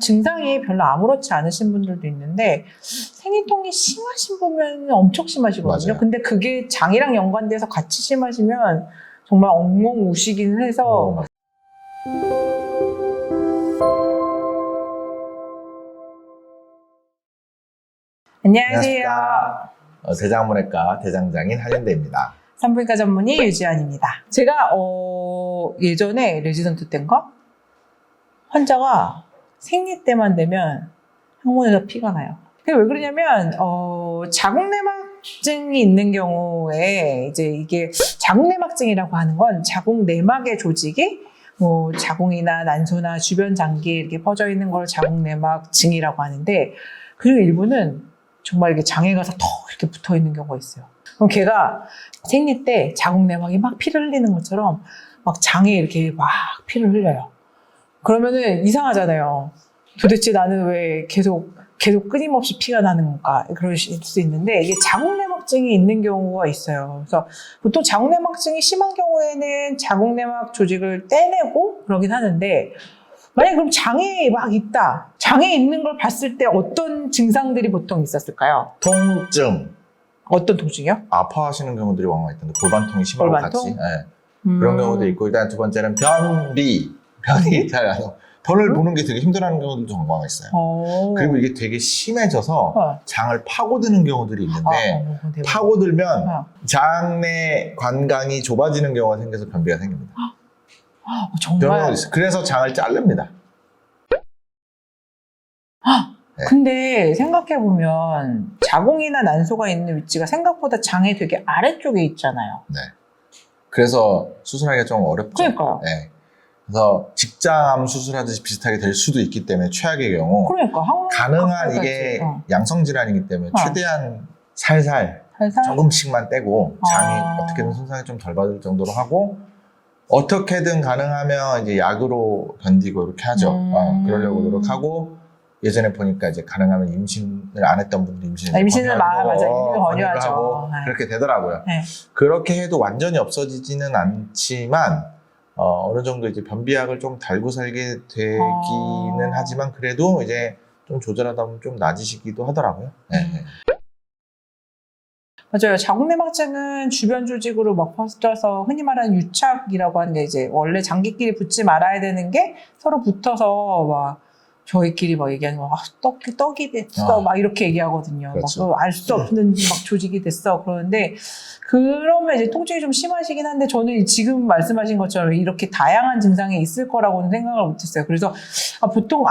증상이 별로 아무렇지 않으신 분들도 있는데 생리통이 심하신 분은 엄청 심하시거든요. 맞아요. 근데 그게 장이랑 연관돼서 같이 심하시면 정말 엉엉 우시긴 해서 안녕하세요. 대장문외과 대장장인 한윤대입니다. 산부인과 전문의 유지연입니다. 제가 예전에 레지던트 때인가 환자가 생리 때만 되면 항문에서 피가 나요. 그게 왜 그러냐면 자궁내막증이 있는 경우에 이제 이게 자궁내막증이라고 하는 건 자궁내막의 조직이 뭐 자궁이나 난소나 주변 장기에 이렇게 퍼져 있는 걸 자궁내막증이라고 하는데, 그리고 일부는 정말 이게 장에 가서 더 이렇게 붙어 있는 경우가 있어요. 그럼 걔가 생리 때 자궁내막이 막 피를 흘리는 것처럼 막 장에 이렇게 막 피를 흘려요. 그러면은 이상하잖아요. 도대체 나는 왜 계속 끊임없이 피가 나는 건가? 그러실 수 있는데, 이게 자궁내막증이 있는 경우가 있어요. 그래서 보통 자궁내막증이 심한 경우에는 자궁내막 조직을 떼내고 그러긴 하는데, 만약에 그럼 장에 막 있다. 장에 있는 걸 봤을 때 어떤 증상들이 보통 있었을까요? 통증, 어떤 통증이요? 아파하시는 경우들이 왕왕 있던데 골반통이 심하고 골반통? 같이 그런 경우도 있고, 일단 두 번째는 변이 잘 안 와요. 변을 보는 게 되게 힘들어하는 경우들도 왕왕 있어요. 그리고 이게 되게 심해져서 장을 파고드는 경우들이 있는데 파고들면 장내 관강이 좁아지는 경우가 생겨서 변비가 생깁니다. 정말. 그래서 장을 자릅니다. 네. 근데 생각해보면 자궁이나 난소가 있는 위치가 생각보다 장에 되게 아래쪽에 있잖아요. 네. 그래서 수술하기가 좀 어렵죠. 그러니까요. 네. 그래서 직장암 수술하듯이 비슷하게 될 수도 있기 때문에 최악의 경우 가능한 이게 양성 질환이기 때문에 최대한 살살 조금씩만 떼고 장이 어떻게든 손상이 좀 덜 받을 정도로 하고, 어떻게든 가능하면 이제 약으로 견디고 이렇게 하죠. 그러려고 노력하고, 예전에 보니까 이제 가능하면 임신을 안 했던 분들 임신을 권유하죠. 그렇게 되더라고요. 네. 그렇게 해도 완전히 없어지지는 않지만 어느 정도 이제 변비약을 좀 달고 살게 되기는 하지만, 그래도 이제 좀 조절하다 보면 좀 나아지시기도 하더라고요. 네. 맞아요. 자궁내막증은 주변 조직으로 막 퍼져서 흔히 말하는 유착이라고 하는 게, 이제 원래 장기끼리 붙지 말아야 되는 게 서로 붙어서 막 저희끼리 막 얘기하는 거, 떡이 됐어, 막 이렇게 얘기하거든요. 그렇죠. 막 알 수 없는 막 조직이 됐어. 그러는데, 그러면 이제 통증이 좀 심하시긴 한데, 저는 지금 말씀하신 것처럼 이렇게 다양한 증상이 있을 거라고는 생각을 못했어요. 그래서 보통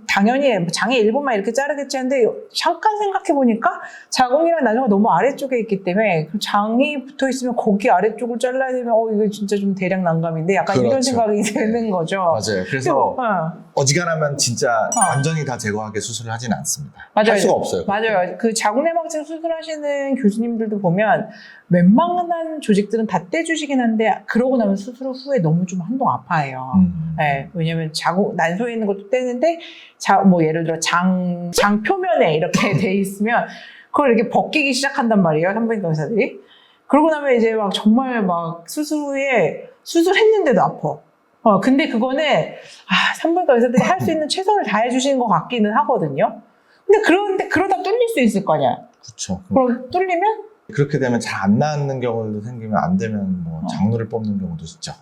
당연히 장의 일부만 이렇게 자르겠지 했는데, 잠깐 생각해보니까 자궁이랑 난소가 너무 아래쪽에 있기 때문에 장이 붙어있으면 거기 아래쪽을 잘라야 되면 이거 진짜 좀 대략 난감인데, 약간 이런 생각이 드는 거죠. 맞아요. 그래서 어지간하면 진짜 완전히 다 제거하게 수술을 하지는 않습니다. 맞아요. 할 수가 없어요. 맞아요. 그 자궁내막증 수술하시는 교수님들도 보면 웬만한 조직들은 다 떼주시긴 한데, 그러고 나면 수술 후에 너무 좀 한동 아파해요. 네, 왜냐면 난소에 있는 것도 떼는데, 뭐 예를 들어 장 표면에 이렇게 돼 있으면 그걸 이렇게 벗기기 시작한단 말이에요, 산부인과 의사들이. 그러고 나면 이제 막 정말 막 수술 후에 수술했는데도 아파. 근데 그거는 산부인과 의사들이 할 수 있는 최선을 다해 주시는 것 같기는 하거든요. 근데 그러다 뚫릴 수 있을 거냐? 그렇죠. 그럼 뚫리면? 그렇게 되면 잘 안 낫는 경우도 생기면, 안 되면 뭐 장루를 뽑는 경우도 있죠.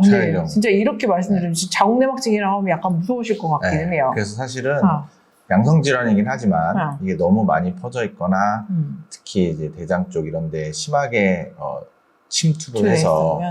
근데 진짜 이렇게 말씀드리면 자궁내막증이라고 하면 약간 무서우실 것 같기는 해요. 그래서 사실은 양성 질환이긴 하지만 이게 너무 많이 퍼져 있거나 특히 이제 대장 쪽 이런 데 심하게 침투를 해서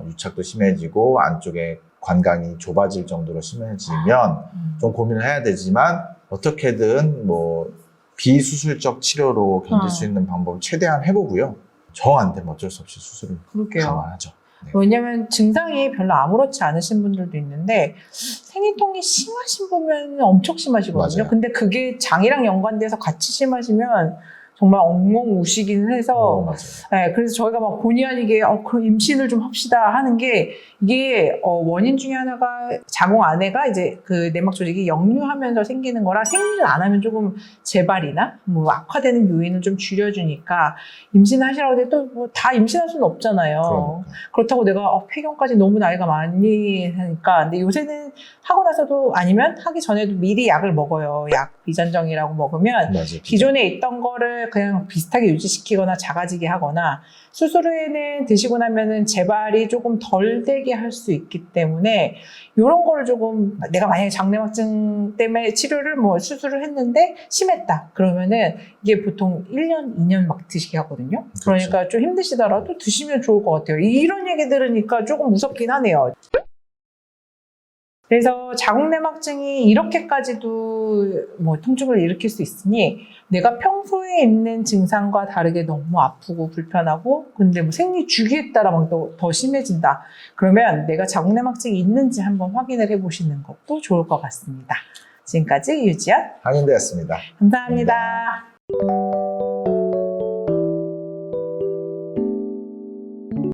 유착도 심해지고 안쪽에 관강이 좁아질 정도로 심해지면 좀 고민을 해야 되지만, 어떻게든 뭐 비수술적 치료로 견딜 수 있는 방법을 최대한 해보고요. 정 안 되면 어쩔 수 없이 수술을 감안하죠. 네. 왜냐면 증상이 별로 아무렇지 않으신 분들도 있는데 생리통이 심하신 분은 엄청 심하시거든요. 맞아요. 근데 그게 장이랑 연관돼서 같이 심하시면 정말 엉엉 우시긴 해서 맞아요. 네, 그래서 저희가 막 본의 아니게 그럼 임신을 좀 합시다 하는 게, 이게 원인 중에 하나가 자궁 안에가 이제 그 내막 조직이 역류하면서 생기는 거라 생리를 안 하면 조금 재발이나 뭐 악화되는 요인을 좀 줄여주니까 임신하시라고 해도 또 뭐 다 임신할 수는 없잖아요. 그러니까. 그렇다고 내가 폐경까지 너무 나이가 많이 하니까. 근데 요새는 하고 나서도 아니면 하기 전에도 미리 약을 먹어요. 약 비전정이라고 먹으면 맞아, 기존에 있던 거를 그냥 비슷하게 유지시키거나 작아지게 하거나 수술 후에는 드시고 나면은 재발이 조금 덜 되게 할 수 있기 때문에 이런 거를 조금 내가 만약에 장내막증 때문에 치료를 뭐 수술을 했는데 심했다 그러면은 이게 보통 1년, 2년 막 드시게 하거든요. 그러니까 좀 힘드시더라도 드시면 좋을 것 같아요. 이런 얘기 들으니까 조금 무섭긴 하네요. 그래서 자궁내막증이 이렇게까지도 뭐 통증을 일으킬 수 있으니 내가 평소에 있는 증상과 다르게 너무 아프고 불편하고 근데 뭐 생리 주기에 따라 막 더 심해진다. 그러면 내가 자궁내막증이 있는지 한번 확인을 해보시는 것도 좋을 것 같습니다. 지금까지 유지연 황인대였습니다. 감사합니다.